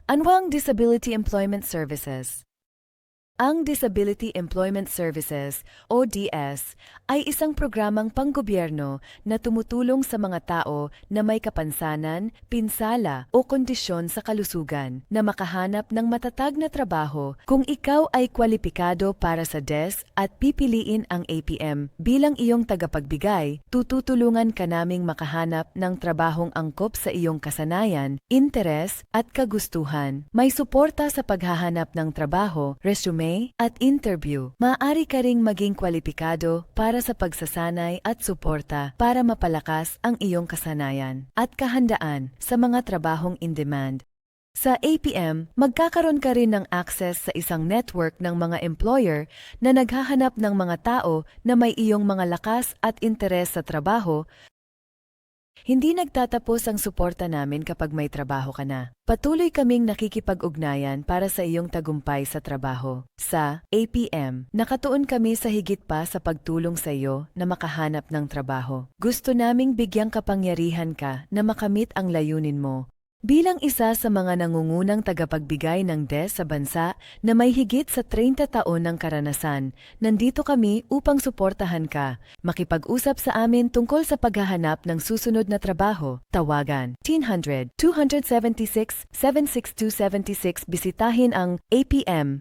Ano ang Disability Employment Services? Ang Disability Employment Services o DS ay isang programang panggobyerno na tumutulong sa mga tao na may kapansanan, pinsala o kondisyon sa kalusugan na makahanap ng matatag na trabaho. Kung ikaw ay kwalipikado para sa DS at pipiliin ang APM bilang iyong tagapagbigay, tututulungan ka naming makahanap ng trabahong angkop sa iyong kasanayan, interes at kagustuhan. May suporta sa paghahanap ng trabaho, resume at interview. Maaari ka ring maging kwalipikado para sa pagsasanay at suporta para mapalakas ang iyong kasanayan at kahandaan sa mga trabahong in-demand. Sa APM, magkakaroon ka rin ng access sa isang network ng mga employer na naghahanap ng mga tao na may iyong mga lakas at interes sa trabaho. Hindi nagtatapos ang suporta namin kapag may trabaho ka na. Patuloy kaming nakikipag-ugnayan para sa iyong tagumpay sa trabaho. Sa APM, nakatuon kami sa higit pa sa pagtulong sa iyo na makahanap ng trabaho. Gusto naming bigyang kapangyarihan ka na makamit ang layunin mo. Bilang isa sa mga nangungunang tagapagbigay ng DES sa bansa na may higit sa 30 taon ng karanasan, nandito kami upang suportahan ka. Makipag-usap sa amin tungkol sa paghahanap ng susunod na trabaho. Tawagan 1-800-276-76276. Bisitahin ang apm.net.u.